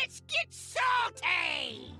Let's get salty!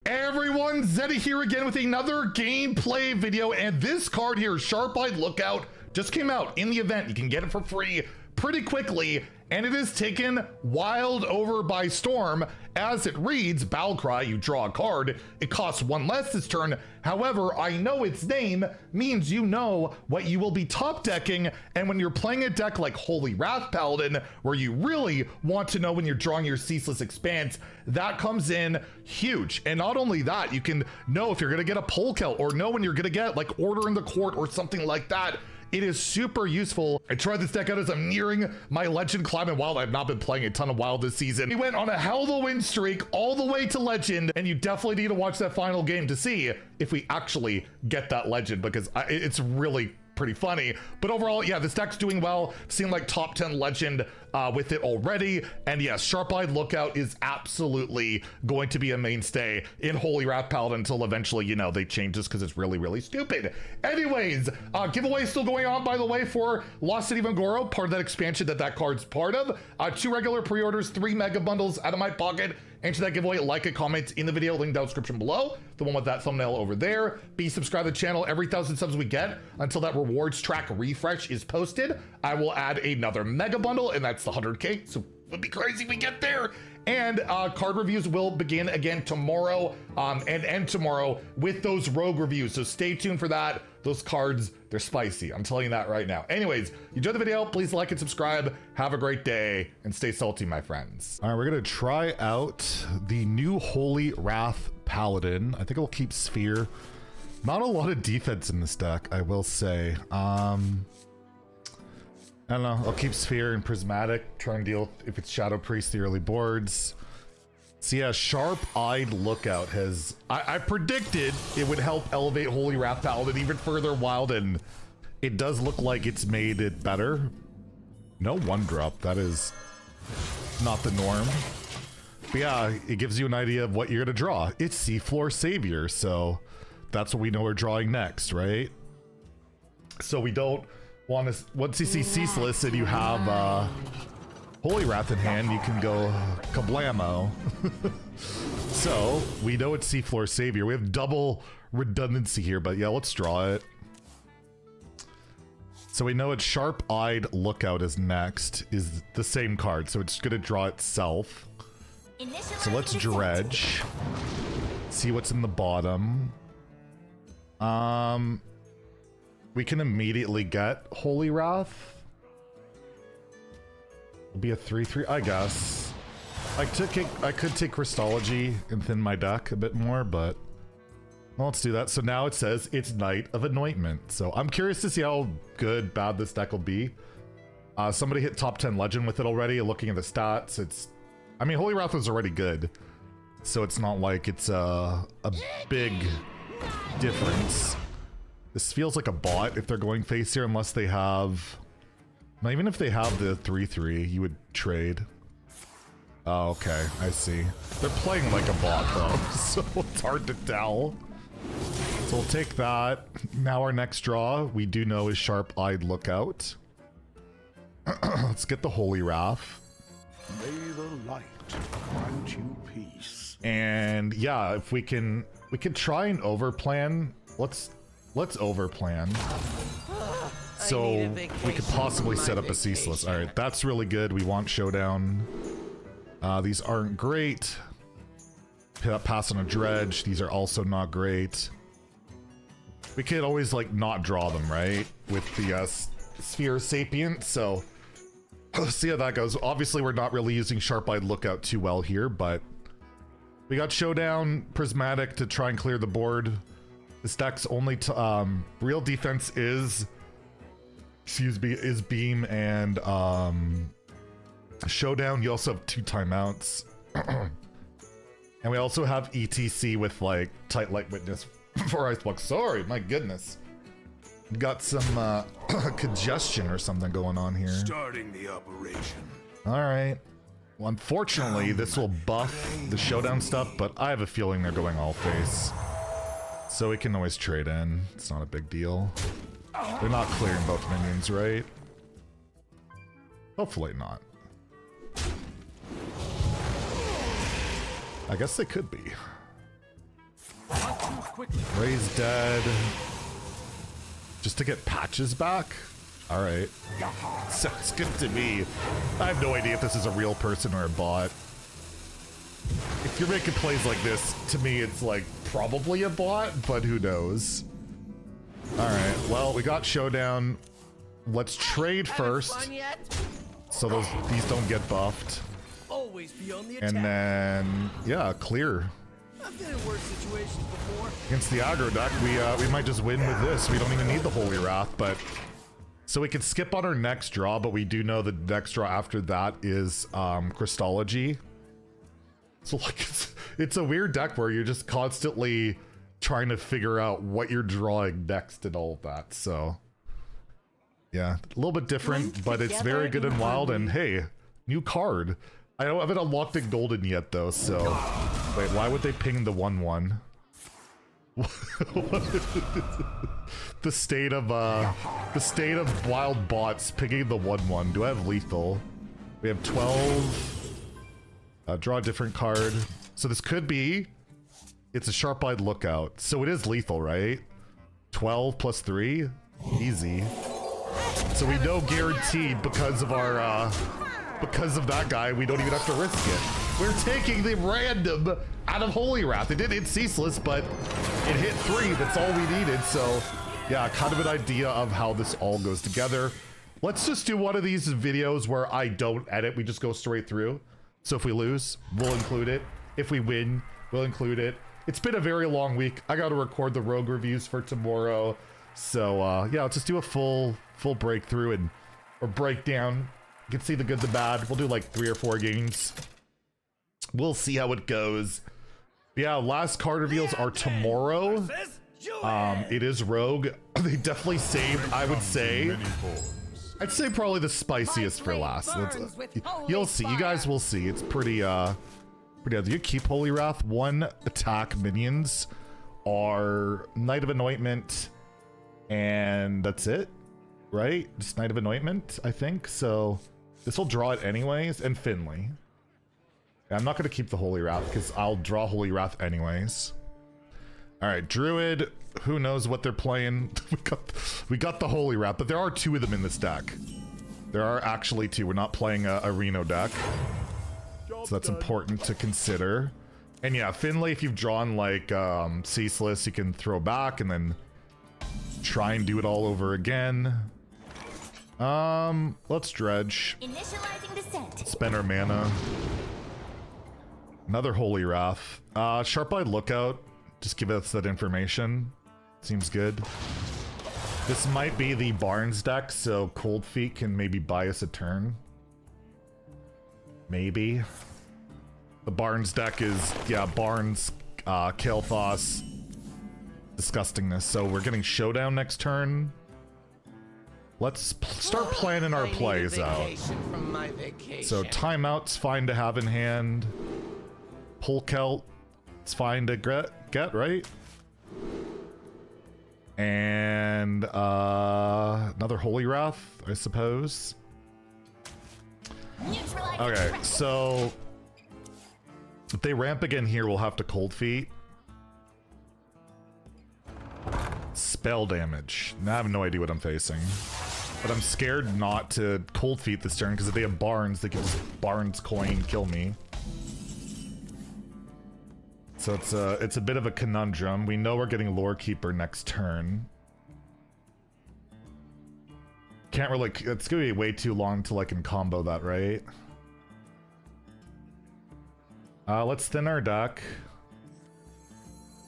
Everyone, Zeddy here again with another gameplay video, and this card here, Sharp-Eyed Lookout, just came out in the event. You can get it for free pretty quickly, and it is taken wild over by storm. As it reads, Battle Cry, you draw a card. It costs one less this turn. However, I know its name means you know what you will be top decking, and when you're playing a deck like Holy Wrath Paladin, where you really want to know when you're drawing your Ceaseless Expanse, that comes in huge. And not only that, you can know if you're gonna get a Polk Out, or know when you're gonna get like Order in the Court or something like that. It is super useful. I tried this deck out as I'm nearing my Legend climb, and while I've not been playing a ton of Wild this season, we went on a hell of a win streak all the way to Legend, and you definitely need to watch that final game to see if we actually get that Legend, because it's really pretty funny. But overall, yeah, this deck's doing well. Seeing like top 10 Legend with it already. And yes, Sharp-Eyed Lookout is absolutely going to be a mainstay in Holy Wrath Paladin until eventually, you know, they change this because it's really, really stupid. Anyways, giveaway still going on, by the way, for Lost City of Angoro, part of that expansion that card's part of. 2 regular pre-orders, 3 mega bundles out of my pocket. Enter that giveaway, like a comment in the video, link down in the description below, the one with that thumbnail over there. Be subscribed to the channel. Every 1,000 subs we get until that rewards track refresh is posted, I will add another mega bundle, and that's the 100K, so it would be crazy if we get there. And card reviews will begin again tomorrow, and end tomorrow with those rogue reviews, so stay tuned for that. Those cards, they're spicy, I'm telling you that right now. Anyways, you enjoyed the video, please like and subscribe. Have a great day, and stay salty, my friends. All right, we're gonna try out the new Holy Wrath Paladin. I think it'll keep Sphere. Not a lot of defense in this deck, I will say. I don't know, I'll keep Sphere and Prismatic, try and deal if it's Shadow Priest the early boards. So yeah, Sharp-Eyed Lookout has, I predicted it would help elevate Holy Wrath Paladin even further wild, and it does look like it's made it better. No 1-drop, that is not the norm. But yeah, it gives you an idea of what you're gonna draw. It's Seafloor Savior, so that's what we know we're drawing next, right? So we don't want to, once you see Ceaseless and you have Holy Wrath in hand, you can go kablamo. So we know it's Seafloor Savior. We have double redundancy here, but yeah, let's draw it. So we know it's Sharp-Eyed Lookout is next, is the same card, so it's gonna draw itself. So let's dredge, see what's in the bottom. We can immediately get Holy Wrath. It'll be a 3/3, I guess. I could take Crystology and thin my deck a bit more, but well, let's do that. So now it says it's Night of Anointment. So I'm curious to see how good, bad this deck will be. Somebody hit top 10 Legend with it already. Looking at the stats, it's, I mean, Holy Wrath was already good, so it's not like it's a big difference. This feels like a bot if they're going face here, unless they have, now even if they have the 3/3, you would trade. Oh, okay, I see. They're playing like a bot though, so it's hard to tell. So we'll take that. Now our next draw, we do know, is Sharp-Eyed Lookout. Let's get the Holy Wrath. May the light grant you peace. And yeah, if we can try and overplan. Let's overplan. So we could possibly set up a Ceaseless. All right, that's really good. We want Showdown. These aren't great. Pass on a Dredge. These are also not great. We could always like not draw them, right? With the Sphere Sapient. So let's see how that goes. Obviously, we're not really using Sharp-Eyed Lookout too well here, but we got Showdown, Prismatic to try and clear the board. This deck's only real defense is, excuse me, is Beam and Showdown. You also have 2 timeouts. And we also have ETC with like Tight Light Witness for Icebox. Sorry, my goodness. Got some congestion or something going on here. Starting the operation. All right. Well, unfortunately, this will buff the Showdown stuff, but I have a feeling they're going all face. So we can always trade in. It's not a big deal. They're not clearing both minions, right? Hopefully not. I guess they could be. Ray's dead. Just to get patches back? Alright. Sounds good to me. I have no idea if this is a real person or a bot. If you're making plays like this, to me it's like probably a bot, but who knows? Alright, well, we got Showdown. Let's trade first. So these don't get buffed. Always be on the attack. And then, yeah, clear. I've been in worse situations before. Against the aggro deck, we might just win with this. We don't even need the Holy Wrath, but... So we can skip on our next draw, but we do know the next draw after that is Christology. So like, it's a weird deck where you're just constantly trying to figure out what you're drawing next and all of that, so... Yeah, a little bit different, but it's very good and wild, and hey, new card. I haven't unlocked it golden yet though, so... Wait, why would they ping the 1/1? the state of wild bots pinging the 1/1. Do I have lethal? We have 12. Draw a different card. So this could be... It's a sharp-eyed lookout. So it is lethal, right? 12 plus 3? Easy. So we know guaranteed because of our, because of that guy, we don't even have to risk it. We're taking the random out of Holy Wrath. It did hit Ceaseless, but it hit 3. That's all we needed. So yeah, kind of an idea of how this all goes together. Let's just do one of these videos where I don't edit. We just go straight through. So if we lose, we'll include it. If we win, we'll include it. It's been a very long week. I got to record the Rogue reviews for tomorrow. So yeah, let's just do a full breakthrough or breakdown. You can see the good, the bad. We'll do like 3 or 4 games. We'll see how it goes. Yeah, last card reveals are tomorrow. It is Rogue. They definitely saved, I would say. I'd say probably the spiciest for last. You'll see. You guys will see. It's pretty pretty. You keep Holy Wrath. 1 attack minions are Knight of Anointment, and that's it, right? Just Knight of Anointment, I think. So this will draw it anyways, and Finley. Yeah, I'm not going to keep the Holy Wrath because I'll draw Holy Wrath anyways. All right, Druid. Who knows what they're playing? we got the Holy Wrath, but there are 2 of them in this deck. There are actually 2. We're not playing a Reno deck, so that's important to consider. And yeah, Finley, if you've drawn like Ceaseless, you can throw back and then try and do it all over again. Let's dredge. Initializing descent. Spend our mana. Another Holy Wrath. Sharp-eyed Lookout. Just give us that information. Seems good. This might be the Barnes deck, so Cold Feet can maybe buy us a turn. Maybe. The Barnes deck is, yeah, Barnes, Kael'thas, Disgustingness. So we're getting Showdown next turn. Let's start planning our plays out. So Timeout's fine to have in hand. Pull Kelt, it's fine to get, right? And another Holy Wrath, I suppose. Okay, so if they ramp again here, we'll have to Cold Feet. Spell damage. Now I have no idea what I'm facing. But I'm scared not to Cold Feet this turn, because if they have Barnes, they can just Barnes coin kill me. So it's a bit of a conundrum. We know we're getting Lore Keeper next turn. Can't really, it's gonna be way too long till I can combo that, right? Let's thin our deck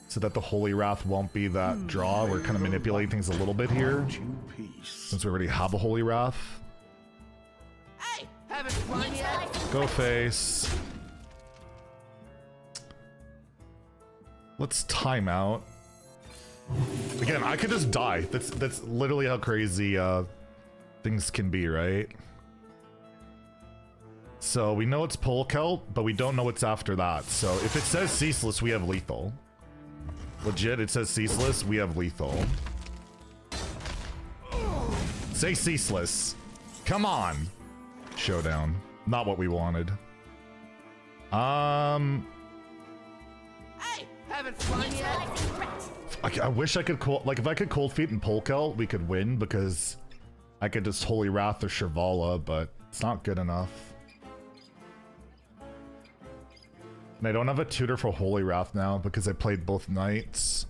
so that the Holy Wrath won't be that draw. We're kind of manipulating things a little bit here since we already have a Holy Wrath. Hey, haven't fun yet? Go face. Let's time out. Again, I could just die. That's literally how crazy things can be, right? So we know it's Polkelt, but we don't know what's after that. So if it says Ceaseless, we have lethal. Legit, it says Ceaseless, we have lethal. Say Ceaseless. Come on. Showdown. Not what we wanted. Haven't fun yet. I wish I could if I could cold feet and Polkel, we could win because I could just Holy Wrath or Shivala, but it's not good enough. And I don't have a tutor for Holy Wrath now because I played both knights.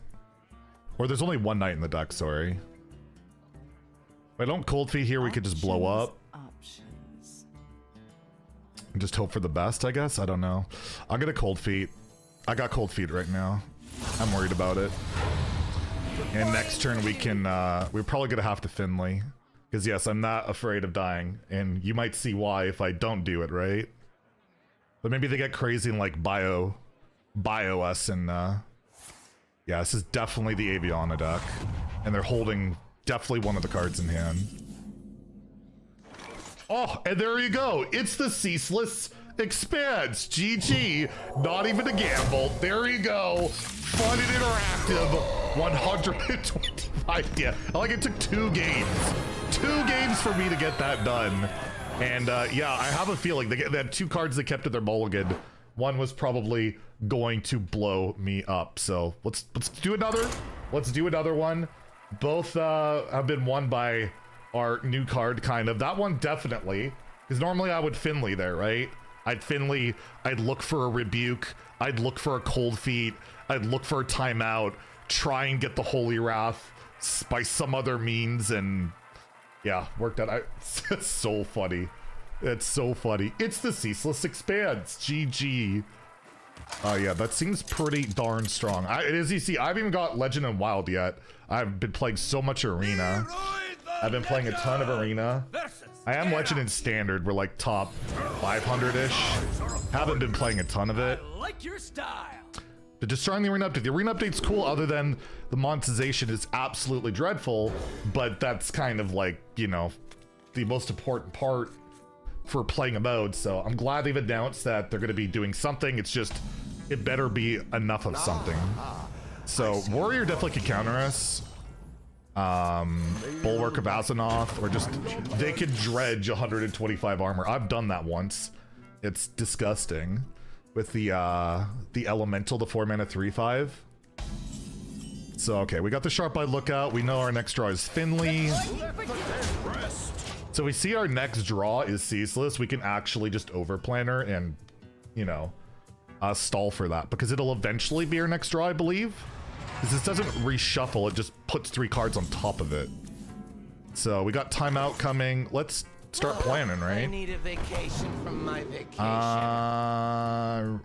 Or there's only one knight in the deck, sorry. If I don't cold feet here, we could just blow up. And just hope for the best, I guess. I don't know. I'm gonna cold feet. I got cold feet right now. I'm worried about it. And next turn we can, we're probably gonna have to Finley. Because yes, I'm not afraid of dying. And you might see why if I don't do it, right? But maybe they get crazy and like bio us and, yeah, this is definitely the Aviana deck. And they're holding definitely one of the cards in hand. Oh, and there you go. It's the Ceaseless Expanse. GG. Not even a gamble. There you go. Fun and interactive. 125. Yeah, like it took 2 games. 2 games for me to get that done. And yeah, I have a feeling they had 2 cards they kept in their mulligan. One was probably going to blow me up. So let's do another. Let's do another one. Both have been won by our new card, kind of. That one definitely, because normally I would Finley there, right? I'd Finley, I'd look for a Rebuke, I'd look for a Cold Feet, I'd look for a timeout, try and get the Holy Wrath by some other means, and yeah, worked out. It's so funny. It's so funny. It's the Ceaseless Expanse. GG. Yeah, that seems pretty darn strong. As you see, I haven't even got Legend and Wild yet. I've been playing so much Arena. I've been playing a ton of Arena. I am Legend in Standard. We're like top 500-ish. Haven't been playing a ton of it. I like your style. But just trying the Arena update. The Arena update's cool other than the monetization is absolutely dreadful, but that's kind of like, you know, the most important part for playing a mode. So I'm glad they've announced that they're going to be doing something. It's just, it better be enough of something. So Warrior definitely could counter us. Bulwark of Azzinoth, or just they could dredge 125 armor. I've done that once. It's disgusting. With the elemental, the 4-mana 3/5. So okay, we got the Sharp Eye Lookout. We know our next draw is Finley. So we see our next draw is Ceaseless. We can actually just overplanner and, you know, stall for that because it'll eventually be our next draw, I believe. Because this doesn't reshuffle, it just puts 3 cards on top of it. So we got timeout coming. Let's start planning, right? I need a vacation from my vacation. I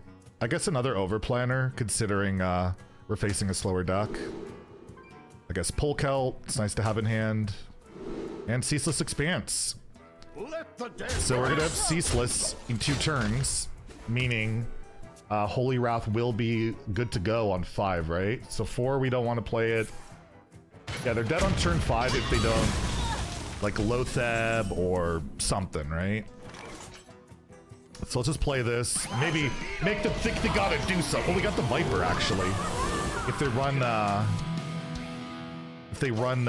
guess another overplanner, considering we're facing a slower deck. I guess Polkel, it's nice to have in hand. And Ceaseless Expanse. So we're gonna have Ceaseless in 2 turns, meaning Holy Wrath will be good to go on 5, right? So 4, we don't want to play it. Yeah, they're dead on turn 5 if they don't, like Lotheb or something, right? So let's just play this. Maybe make them think they gotta do something. Well, we got the Viper actually. If they run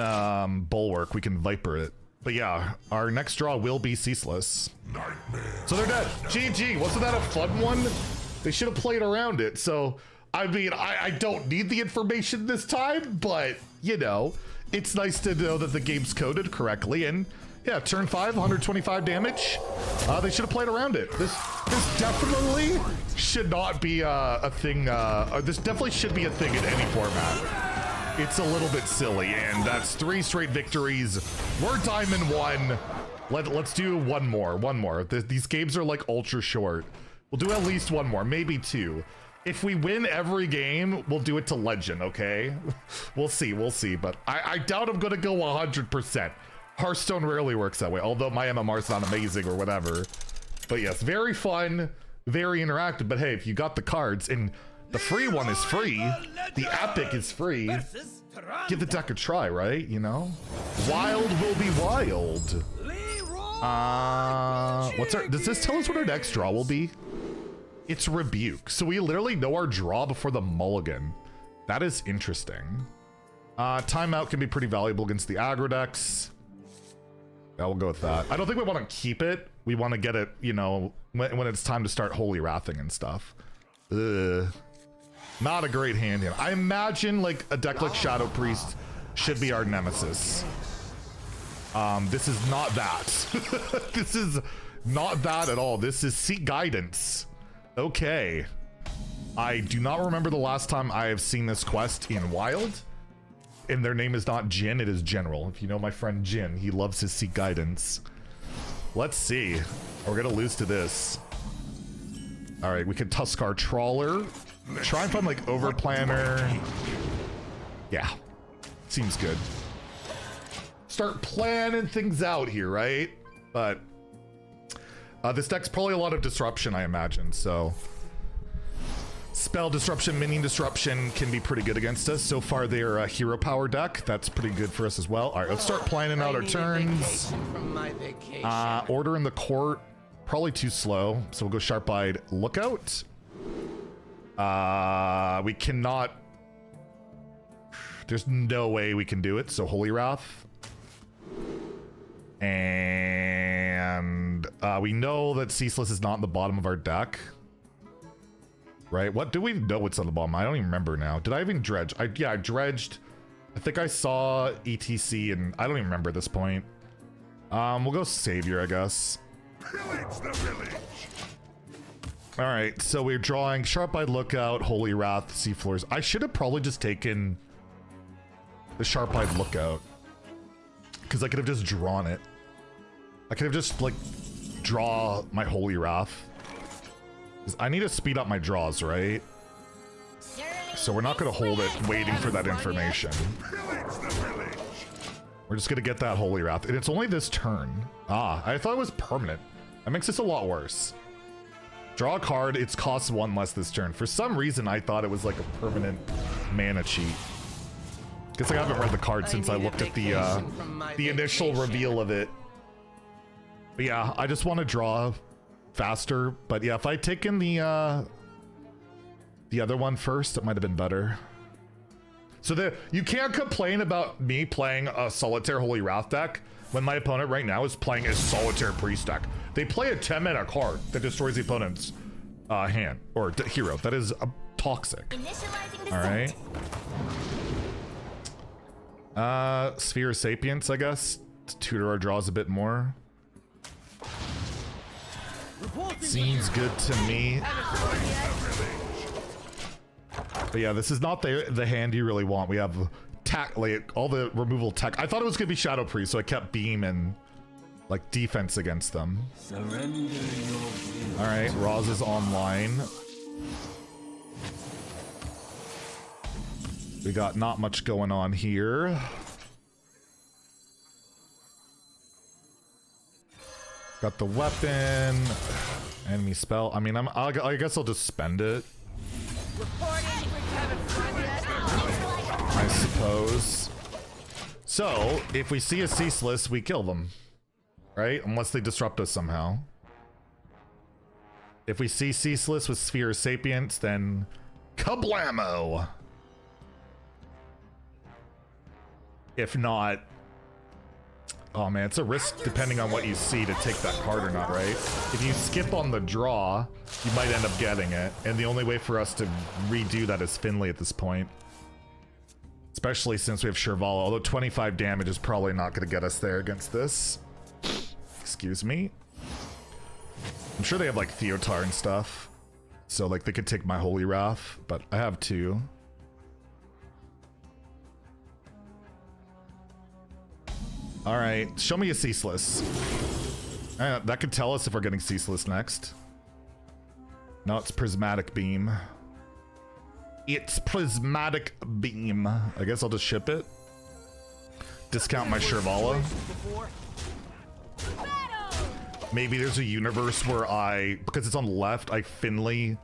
Bulwark, we can Viper it. But yeah, our next draw will be Ceaseless. So they're dead. GG. Wasn't that a fun one? They should have played around it. So, I mean, I don't need the information this time, but, you know, it's nice to know that the game's coded correctly. And yeah, turn 5, 125 damage. They should have played around it. This definitely should not be a thing. This definitely should be a thing in any format. It's a little bit silly, and that's 3 straight victories. We're Diamond 1. Let's do one more. These games are like ultra short. We'll do at least 1 more, maybe 2. If we win every game, we'll do it to Legend, okay? We'll see, but I doubt I'm gonna go 100%. Hearthstone rarely works that way, although my MMR's not amazing or whatever. But yes, very fun, very interactive, but hey, if you got the cards, and the free one is free, the epic is free, give the deck a try, right? You know? Wild will be wild. Does this tell us what our next draw will be? It's Rebuke. So we literally know our draw before the mulligan. That is interesting. Timeout can be pretty valuable against the aggro decks. Yeah, we'll go with that. I don't think we want to keep it. We want to get it, you know, when it's time to start Holy Wrathing and stuff. Ugh. Not a great hand here. I imagine like a deck like Shadow Priest should be our nemesis. This is not that. This is not that at all. This is Seek Guidance. Okay. I do not remember the last time I have seen this quest in Wild. And their name is not Jin, it is General. If you know my friend Jin, he loves his Seek Guidance. Let's see. We're gonna lose to this. All right, we could Tuskar Trawler. Try and find like Overplanner. Yeah, seems good. Start planning things out here, right? But this deck's probably a lot of disruption, I imagine, so. Spell disruption, minion disruption can be pretty good against us. So far, they're a hero power deck. That's pretty good for us as well. All right, let's start planning out our turns. Order in the court, probably too slow. So we'll go Sharp-Eyed Lookout. We cannot. There's no way we can do it. So Holy Wrath. And we know that Ceaseless is not in the bottom of our deck. Right? What do we know what's on the bottom? I don't even remember now. Did I even dredge? Yeah, I dredged. I think I saw ETC and I don't even remember at this point. We'll go Savior, I guess. Pillage the village. All right, so we're drawing Sharp-Eyed Lookout, Holy Wrath, Seafloors. I should have probably just taken the Sharp-Eyed Lookout because I could have just drawn it. I could have just like draw my Holy Wrath. I need to speed up my draws, right? So we're not going to hold it waiting for that information. We're just going to get that Holy Wrath. And it's only this turn. Ah, I thought it was permanent. That makes this a lot worse. Draw a card. It's costs 1 less this turn. For some reason, I thought it was like a permanent mana cheat. Guess I haven't read the card since I looked at the initial reveal of it. But yeah, I just want to draw faster, but yeah, if I'd taken the other one first, it might have been better. So you can't complain about me playing a Solitaire Holy Wrath deck when my opponent right now is playing a Solitaire Priest deck. They play a 10-mana card that destroys the opponent's hand or hero. That is toxic. All right. Sphere of Sapience, I guess, to tutor our draws a bit more. Seems good to me. But yeah, this is not the hand you really want. We have tech, like all the removal tech. I thought it was gonna be Shadow Priest, so I kept beam and like defense against them. All right, Roz is online. We got not much going on here. Got the weapon, enemy spell. I mean, I guess I'll just spend it. I suppose. So, if we see a Ceaseless, we kill them. Right? Unless they disrupt us somehow. If we see Ceaseless with Sphere of Sapience, then kablamo! If not, oh man, it's a risk depending on what you see to take that card or not, right? If you skip on the draw, you might end up getting it. And the only way for us to redo that is Finley at this point. Especially since we have Shirvala, although 25 damage is probably not going to get us there against this. Excuse me. I'm sure they have like Theotar and stuff. So like they could take my Holy Wrath, but I have two. All right, show me a Ceaseless. That could tell us if we're getting Ceaseless next. No, it's Prismatic Beam. It's Prismatic Beam. I guess I'll just ship it. Discount my Shirvala. Maybe there's a universe where because it's on the left, I Finley,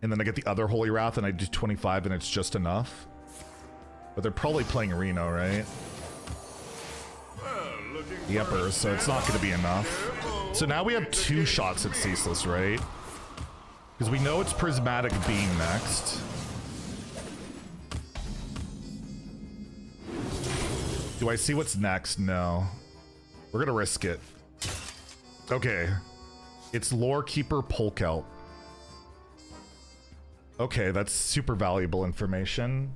and then I get the other Holy Wrath, and I do 25, and it's just enough. But they're probably playing Reno, right? The Emperor, so it's not going to be enough. So now we have two shots at Ceaseless, right? Because we know it's Prismatic Beam next. Do I see what's next? No. We're going to risk it. Okay. It's Lore Keeper Polkout. Okay, that's super valuable information.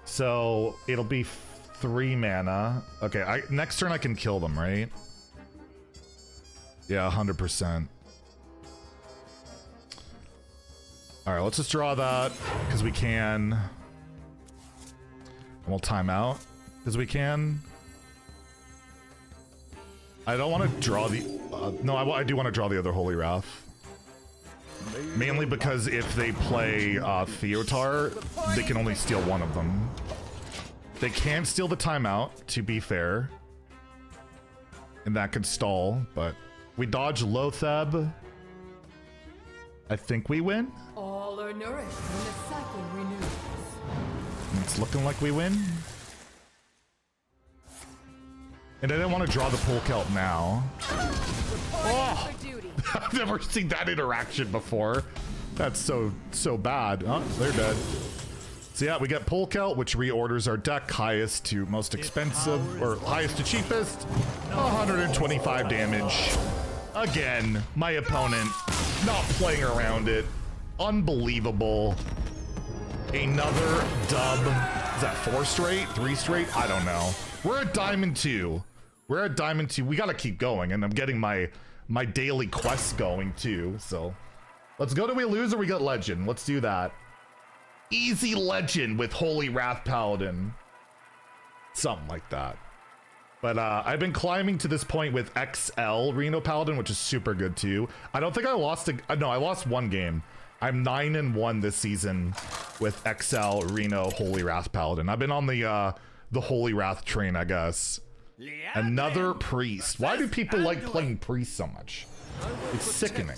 So it'll be 3 mana. Okay, next turn I can kill them, right? Yeah, 100%. All right, let's just draw that because we can. And we'll time out because we can. I don't want to draw the... no, I do want to draw the other Holy Wrath. Mainly because if they play Theotar, they can only steal one of them. They can steal the timeout, to be fair. And that could stall, but... We dodge Lotheb. I think we win. All are nourished when the cycle renews. It's looking like we win. And I didn't want to draw the Pull Kelp now. Oh! I've never seen that interaction before. That's so bad. Oh, they're dead. So yeah, we get Pull Kelp, which reorders our deck highest to most expensive, or highest to cheapest. 125 damage. Again, my opponent not playing around it. Unbelievable. Another dub. Is that 4 straight? 3 straight? I don't know. We're at Diamond 2. We're at Diamond 2. We gotta keep going, and I'm getting my daily quests going too, so. Let's go to we lose or we get Legend. Let's do that. Easy Legend with Holy Wrath Paladin. Something like that. But I've been climbing to this point with XL Reno Paladin, which is super good too. I don't think I lost no, I lost 1 game. I'm 9-1 this season with XL Reno Holy Wrath Paladin. I've been on the Holy Wrath train, I guess. Another priest. Why do people like playing priest so much? It's sickening.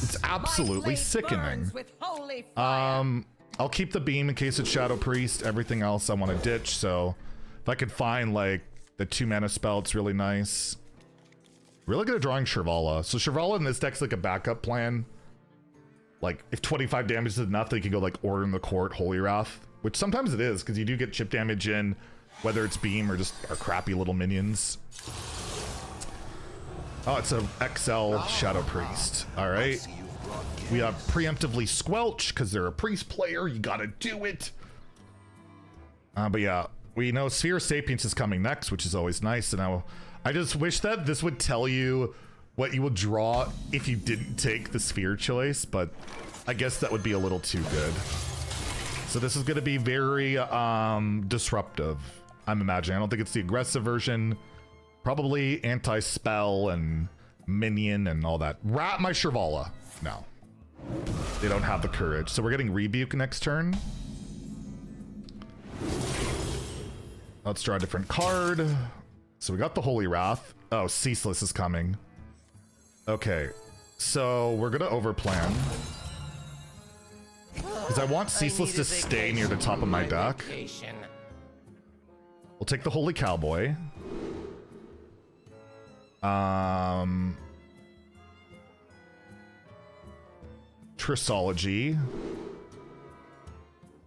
It's absolutely sickening. I'll keep the beam in case it's Shadow Priest. Everything else I want to ditch, so if I could find like the 2 mana spell, it's really nice. Really good at drawing Shirvala. So Shirvala in this deck's like a backup plan. Like if 25 damage is enough, they can go like Order in the Court, Holy Wrath, which sometimes it is because you do get chip damage in, whether it's beam or just our crappy little minions. Oh, it's a XL Shadow Priest. All right. We have preemptively Squelch because they're a priest player. You gotta do it. But yeah, we know Sphere of Sapience is coming next, which is always nice. And I just wish that this would tell you what you would draw if you didn't take the Sphere choice, but I guess that would be a little too good. So this is gonna be very disruptive, I'm imagining. I don't think it's the aggressive version. Probably anti-spell and minion and all that. Rat my Shirvala. No. They don't have the courage. So we're getting Rebuke next turn. Let's draw a different card. So we got the Holy Wrath. Oh, Ceaseless is coming. Okay. So we're going to overplan. Because I want Ceaseless to stay near the top of my deck. We'll take the Holy Cowboy. Trissology.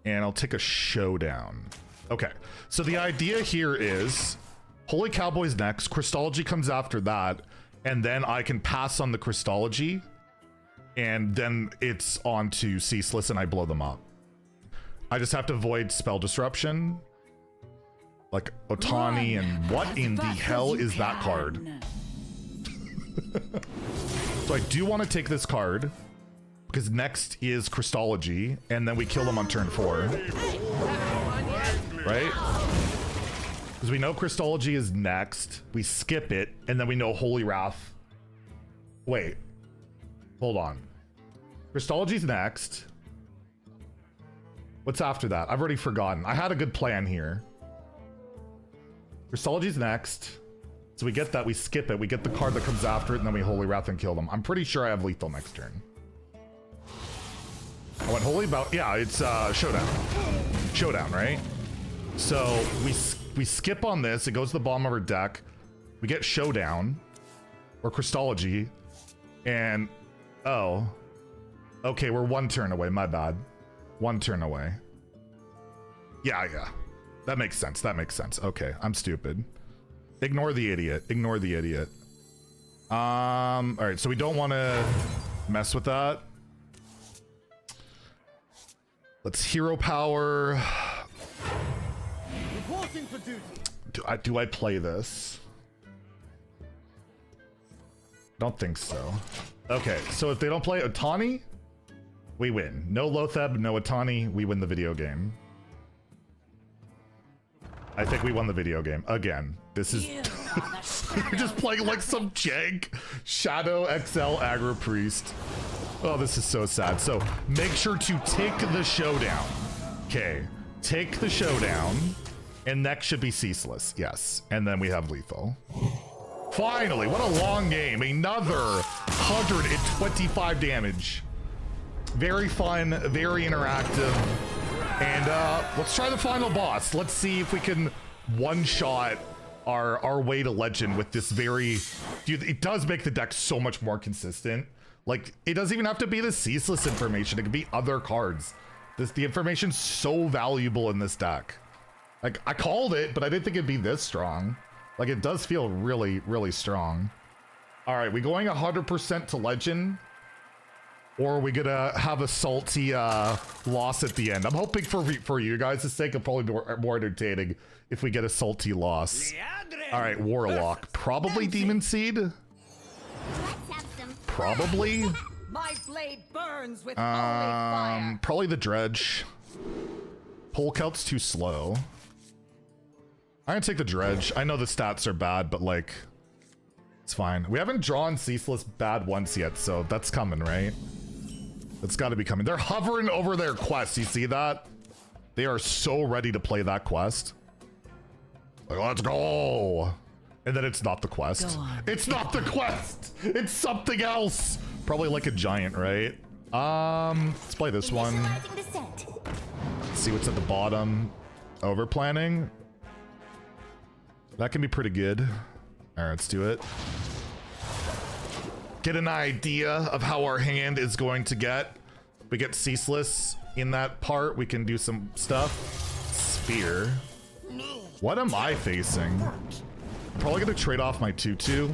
And I'll take a Showdown. Okay, so the idea here is Holy Cowboy's next, Crystology comes after that, and then I can pass on the Crystology, and then it's on to Ceaseless and I blow them up. I just have to avoid Spell Disruption. Like Otani, and what in the hell is that card? So I do want to take this card, because next is Crystology, and then we kill them on turn 4. Right? Because we know Crystology is next. We skip it, and then we know Holy Wrath. Wait. Hold on. Crystology's next. What's after that? I've already forgotten. I had a good plan here. Crystology's next. So we get that, we skip it, we get the card that comes after it, and then we Holy Wrath and kill them. I'm pretty sure I have lethal next turn. I went Holy Bout. Yeah, it's Showdown. Showdown, right? So we skip on this, it goes to the bottom of our deck. We get Showdown, or Crystology, and oh. Okay, we're 1 turn away, my bad. 1 turn away. Yeah. That makes sense, that makes sense. Okay, I'm stupid. Ignore the idiot, ignore the idiot. All right, so we don't want to mess with that. Let's hero power. Reporting for duty. Do I play this? Don't think so. Okay, so if they don't play Otani, we win. No Lotheb, no Otani, we win the video game. I think we won the video game again. This is we're just playing like some jank Shadow XL Aggro Priest. Oh, this is so sad. So make sure to take the showdown. Okay, take the showdown, and next should be ceaseless. Yes, and then we have lethal. Finally, what a long game. Another 125 damage. Very fun, very interactive. And let's try the final boss. Let's see if we can one-shot our way to legend with this very... Dude, it does make the deck so much more consistent. Like, it doesn't even have to be the ceaseless information. It could be other cards. The information's so valuable in this deck. Like, I called it, but I didn't think it'd be this strong. Like, it does feel really, really strong. All right, we going 100% to legend? Or are we gonna have a salty loss at the end? I'm hoping for you guys' sake, it'll probably be more entertaining if we get a salty loss. All right, Warlock. Probably Demon Seed? Probably. My blade burns with holy fire. Probably the Dredge. Polecout's too slow. I'm gonna take the Dredge. I know the stats are bad, but like, it's fine. We haven't drawn Ceaseless bad once yet, so that's coming, right? That's got to be coming. They're hovering over their quest. You see that? They are so ready to play that quest. Like, let's go. And then it's not the quest. It's not the quest. It's something else. Probably like a giant, right? Let's play this one. Let's see what's at the bottom. Over planning. That can be pretty good. All right, let's do it. Get an idea of how our hand is going to get. We get ceaseless in that part. We can do some stuff. Sphere. What am I facing? I'm probably gonna trade off my 2/2.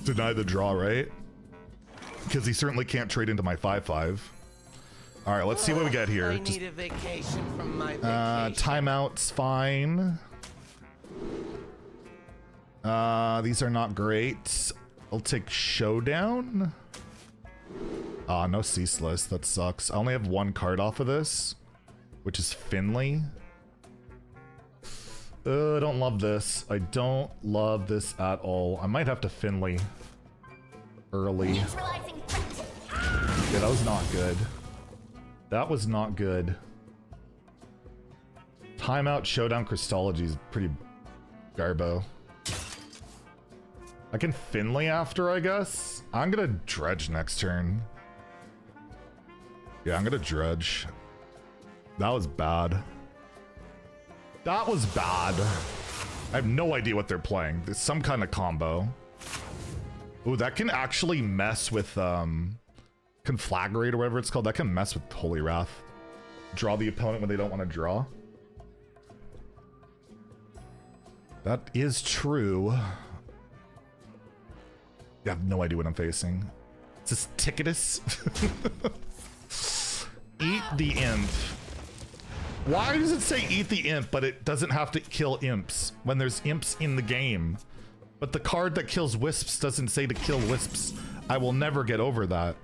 Deny the draw, right? Because he certainly can't trade into my 5/5. All right, let's see what we get here. I need a vacation from my vacation. Timeout's fine. These are not great. I'll take Showdown. No Ceaseless. That sucks. I only have one card off of this, which is Finley. I don't love this. I don't love this at all. I might have to Finley early. Yeah, that was not good. That was not good. Timeout Showdown Christology is pretty garbo. I can Finley after, I guess. I'm gonna Dredge next turn. Yeah, I'm gonna Dredge. That was bad. That was bad. I have no idea what they're playing. There's some kind of combo. Ooh, that can actually mess with Conflagrate or whatever it's called. That can mess with Holy Wrath. Draw the opponent when they don't want to draw. That is true. I have no idea what I'm facing. Is this Ticketus? Eat the imp. Why does it say eat the imp, but it doesn't have to kill imps when there's imps in the game? But the card that kills wisps doesn't say to kill wisps. I will never get over that.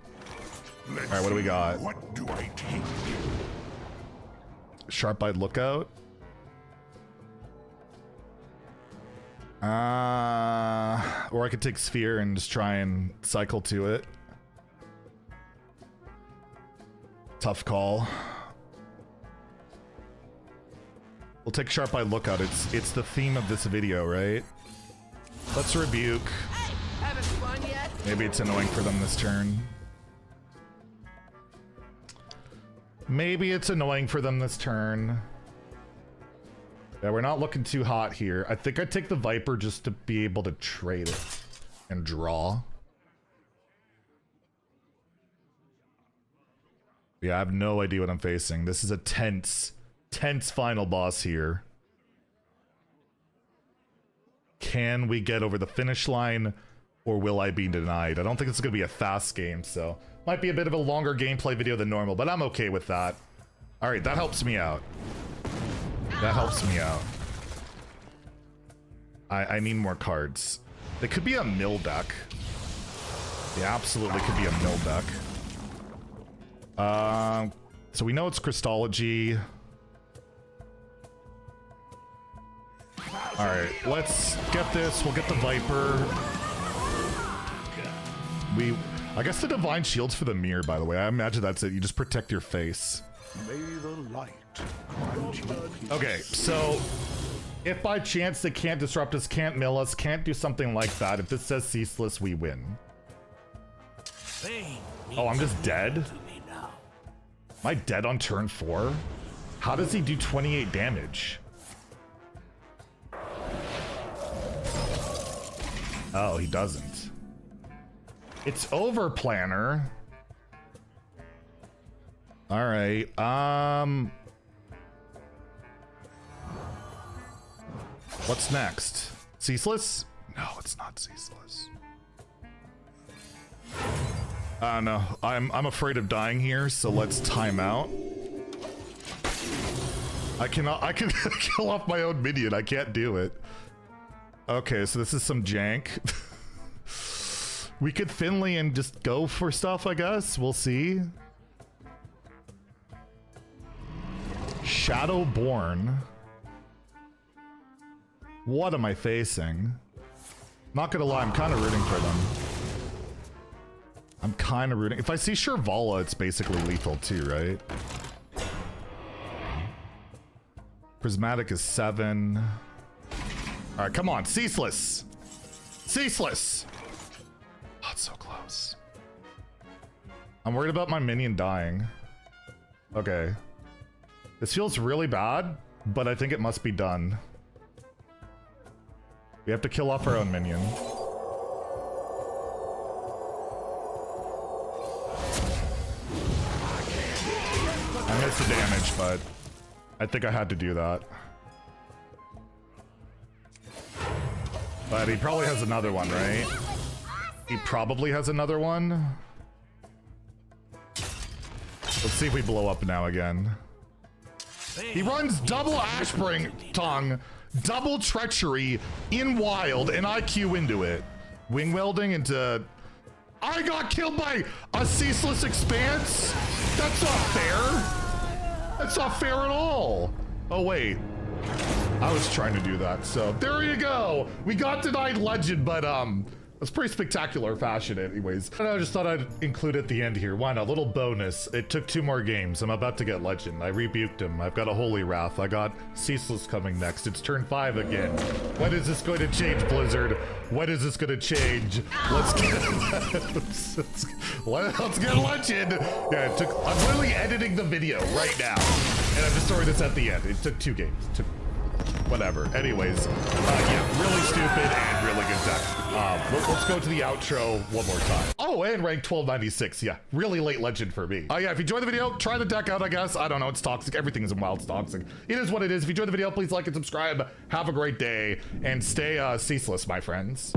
All right, what do we got? What do I take? Sharp-eyed Lookout. Or I could take Sphere and just try and cycle to it. Tough call. We'll take Sharp-eyed Lookout. It's the theme of this video, right? Let's Rebuke. Hey, having fun yet? Maybe it's annoying for them this turn. Maybe it's annoying for them this turn. Yeah, we're not looking too hot here. I think I'd take the Viper just to be able to trade it and draw. Yeah, I have no idea what I'm facing. This is a tense final boss here. Can we get over the finish line, or will I be denied? I don't think it's going to be a fast game, so might be a bit of a longer gameplay video than normal, but I'm okay with that. All right, that helps me out. That helps me out. I need more cards. They could be a mill deck. They absolutely could be a mill deck. So we know it's Crystology. All right, let's get this. We'll get the Viper. I guess the Divine Shield's for the mirror, by the way. I imagine that's it. You just protect your face. May the light grant you peace. Okay, so if by chance they can't disrupt us, can't mill us, can't do something like that, if this says ceaseless, we win. Oh, I'm just dead? Am I dead on turn 4? How does he do 28 damage? Oh, he doesn't. It's over, planner. All right. What's next? Ceaseless? No, it's not ceaseless. No, I'm afraid of dying here, so let's time out. I can kill off my own minion. I can't do it. Okay, so this is some jank. We could Finley and just go for stuff, I guess. We'll see. Shadowborn. What am I facing? Not gonna lie, I'm kind of rooting for them. I'm kind of rooting. If I see Shirvala, it's basically lethal too, right? Prismatic is 7. All right, come on, ceaseless. Ceaseless. Oh, it's so close. I'm worried about my minion dying. Okay. This feels really bad, but I think it must be done. We have to kill off our own minion. I missed the damage, but I think I had to do that. But he probably has another one, right? He probably has another one. Let's see if we blow up now again. He runs double Ashspring Tongue, double Treachery in Wild, and I Q into it. Wing Welding into... I got killed by a Ceaseless Expanse? That's not fair. That's not fair at all. Oh, wait. I was trying to do that, so there you go. We got denied Legend, but it's pretty spectacular fashion anyways. And I just thought I'd include at the end here. Why not? A little bonus. It took 2 more games. I'm about to get Legend. I rebuked him. I've got a Holy Wrath. I got Ceaseless coming next. It's turn 5 again. When is this going to change, Blizzard? When is this going to change? Let's get let's get Legend. Yeah, it took... I'm literally editing the video right now. And I'm just throwing this at the end. It took 2 games. It took whatever. Anyways, yeah, really stupid and really good deck. Let's go to the outro one more time. Oh, and rank 1296. Yeah, really late Legend for me. Yeah, if you enjoyed the video, try the deck out, I guess. I don't know, it's toxic. Everything's in Wild's toxic. It is what it is. If you enjoyed the video, please like and subscribe. Have a great day and stay ceaseless, my friends.